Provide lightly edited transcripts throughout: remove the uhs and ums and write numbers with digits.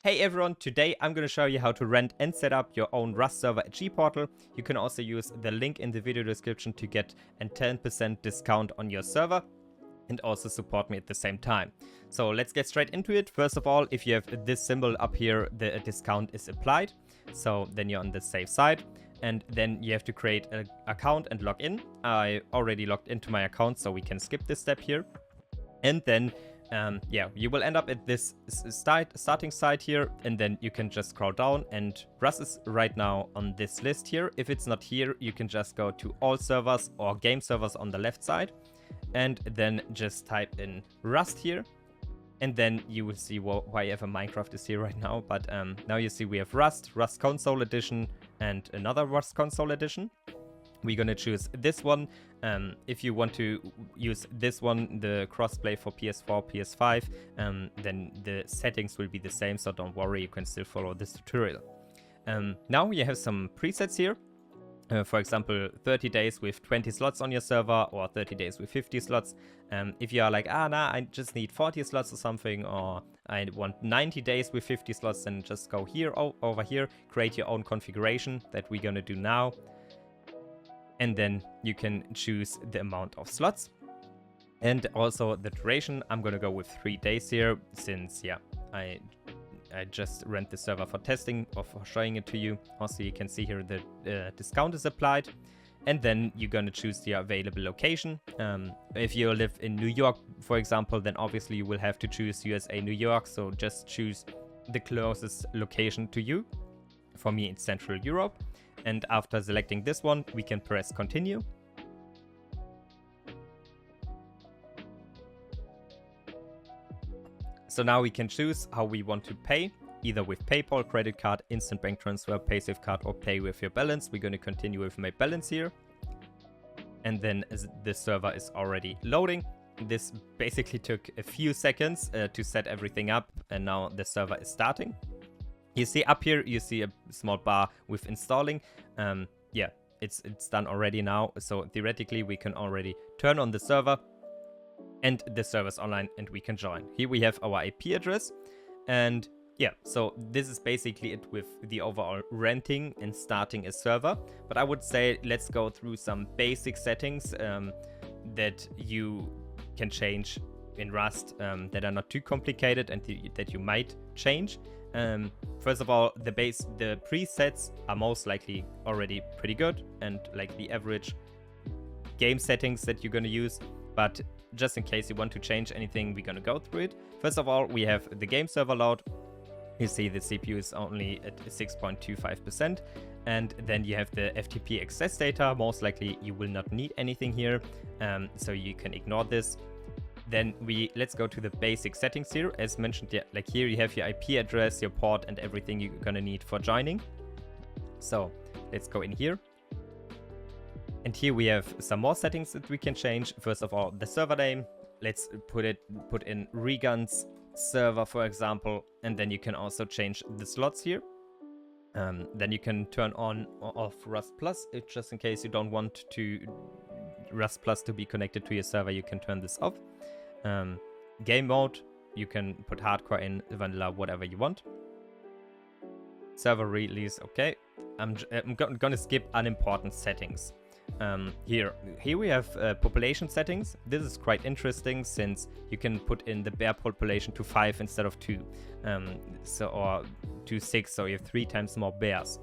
Hey everyone, today I'm going to show you how to rent and set up your own Rust server at Gportal. You can also use the link in the video description to get a 10% discount on your server and also support me at the same time. So let's get straight into it. First of all, if you have this symbol up here, the discount is applied. So then you're on the safe side. And then you have to create an account and log in. I already logged into my account, so we can skip this step here. And then you will end up at this starting site here, and then you can just scroll down, and Rust is right now on this list here. If it's not here, you can just go to all servers or game servers on the left side, and then just type in Rust here, and then you will see why ever Minecraft is here right now. But now you see we have Rust Console Edition, and another Rust Console Edition. We're going to choose this one. If you want to use this one, the crossplay for PS4, PS5, then the settings will be the same, so don't worry, you can still follow this tutorial. Now you have some presets here. For example, 30 days with 20 slots on your server, or 30 days with 50 slots. If you are like, nah, I just need 40 slots or something, or I want 90 days with 50 slots, then just go here, over here, create your own configuration that we're going to do now. And then you can choose the amount of slots and also the duration. I'm going to go with 3 days here, since, I just rent the server for testing or for showing it to you. Also, you can see here the discount is applied. And then you're going to choose the available location. If you live in New York, for example, then obviously you will have to choose USA New York. So just choose the closest location to you. For me, it's Central Europe. And after selecting this one, we can press continue. So now we can choose how we want to pay, either with PayPal, credit card, instant bank transfer, paysafe card, or pay with your balance. We're going to continue with my balance here. And then the server is already loading. This basically took a few seconds to set everything up, and now the server is starting. You see up here, you see a small bar with installing. It's done already now. So theoretically, we can already turn on the server, and the server's online, and we can join. Here we have our IP address, and so this is basically it with the overall renting and starting a server. But I would say let's go through some basic settings that you can change in Rust that are not too complicated and that you might change. First of all, the presets are most likely already pretty good and like the average game settings that you're going to use. But just in case you want to change anything, we're going to go through it. First of all, we have the game server load. You see the CPU is only at 6.25%. And then you have the FTP access data. Most likely you will not need anything here, so you can ignore this. Then let's go to the basic settings here. As mentioned, like here you have your IP address, your port, and everything you're gonna need for joining. So let's go in here. And here we have some more settings that we can change. First of all, the server name. Let's put in Regan's server, for example. And then you can also change the slots here. Then you can turn on or off Rust Plus, just in case you don't want Rust Plus to be connected to your server. You can turn this off. Game mode, you can put hardcore in, vanilla, whatever you want. Server release, okay. I'm gonna skip unimportant settings. Here we have population settings. This is quite interesting, since you can put in the bear population to 5 instead of 2, or to 6, so you have 3 times more bears.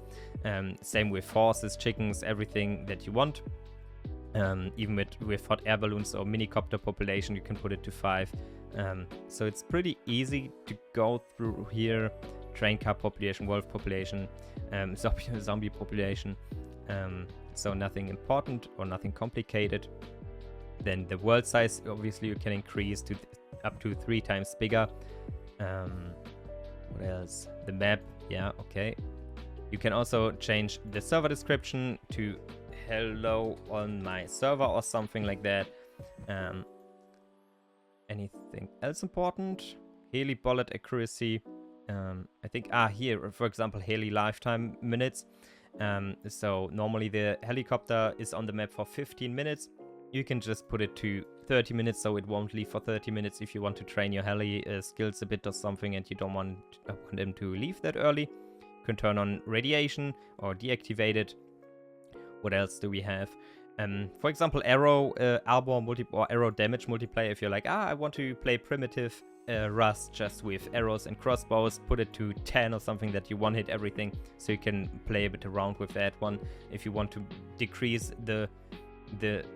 Same with horses, chickens, everything that you want. Even with hot air balloons or minicopter population, you can put it to 5. So it's pretty easy to go through here. Train car population, wolf population, zombie population. So nothing important or nothing complicated. Then the world size, obviously you can increase to up to 3 times bigger. What else? The map, okay. You can also change the server description to hello on my server or something like that. Anything else important? Heli bullet accuracy. I think here, for example, heli lifetime minutes. So normally the helicopter is on the map for 15 minutes. you can just put it to 30 minutes, so it won't leave for 30 minutes if you want to train your heli skills a bit or something and you don't want them to leave that early. You can turn on radiation or deactivate it. What else do we have? For example, arrow arrow damage multiplier. If you're like, I want to play primitive Rust just with arrows and crossbows, put it to 10 or something that you one-hit everything, so you can play a bit around with that one. If you want to decrease the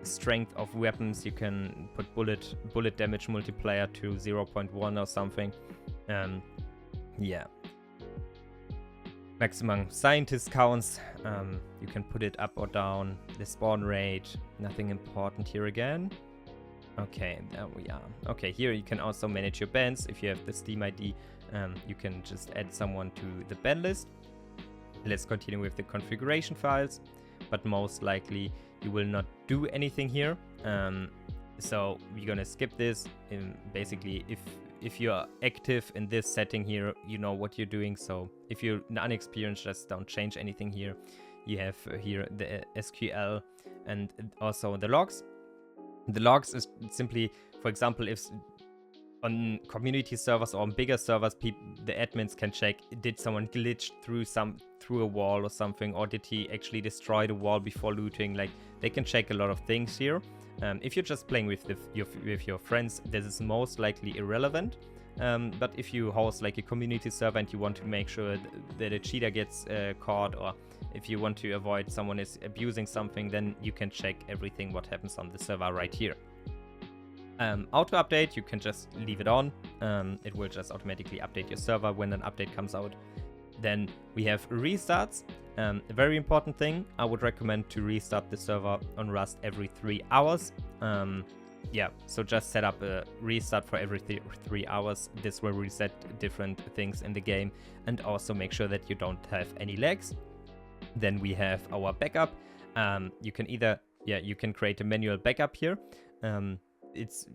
strength of weapons, you can put bullet damage multiplier to 0.1 or something. Yeah. Maximum scientist counts, you can put it up or down. The spawn rate, nothing important here again. Okay, there we are. Okay, here you can also manage your bands. If you have the Steam ID, you can just add someone to the band list. Let's continue with the configuration files, but most likely you will not do anything here. So we're gonna skip this. Basically, if you are active in this setting here, you know what you're doing. So if you're unexperienced, just don't change anything here. You have here the SQL and also the logs. The logs is simply, for example, if on community servers or on bigger servers, the admins can check, did someone glitch through a wall or something, or did he actually destroy the wall before looting? Like, they can check a lot of things here. If you're just playing with your friends, this is most likely irrelevant. But if you host like a community server and you want to make sure that a cheater gets caught, or if you want to avoid someone is abusing something, then you can check everything what happens on the server right here. Auto update, you can just leave it on. It will just automatically update your server when an update comes out. Then we have restarts. A very important thing, I would recommend to restart the server on Rust every 3 hours. Yeah, so just set up a restart for every 3 hours. This will reset different things in the game, and also make sure that you don't have any lags. Then we have our backup. You can create a manual backup here. It's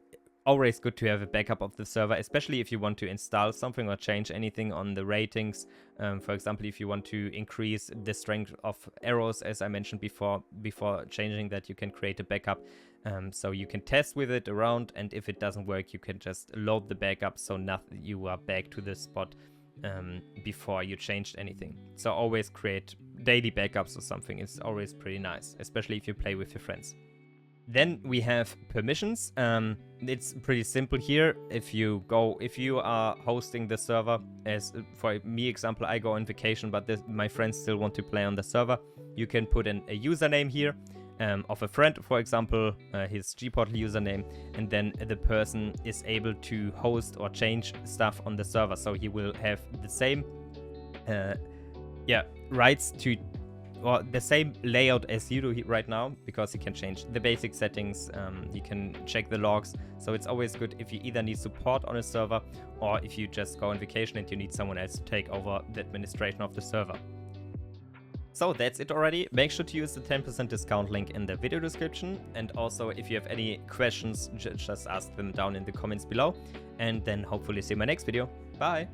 always good to have a backup of the server, especially if you want to install something or change anything on the ratings. For example, if you want to increase the strength of arrows, as I mentioned before changing that, you can create a backup. So you can test with it around, and if it doesn't work, you can just load the backup, so you are back to the spot before you changed anything. So always create daily backups or something. It's always pretty nice, especially if you play with your friends. Then we have permissions. It's pretty simple here. If you are hosting the server, as for me example, I go on vacation, but my friends still want to play on the server, you can put in a username here of a friend, for example, his Gportal username, and then the person is able to host or change stuff on the server. So he will have the same rights to, or the same layout as you do right now, because you can change the basic settings, you can check the logs. So it's always good if you either need support on a server, or if you just go on vacation and you need someone else to take over the administration of the server. So that's it already. Make sure to use the 10% discount link in the video description. And also, if you have any questions, just ask them down in the comments below. And then hopefully see you in my next video. Bye!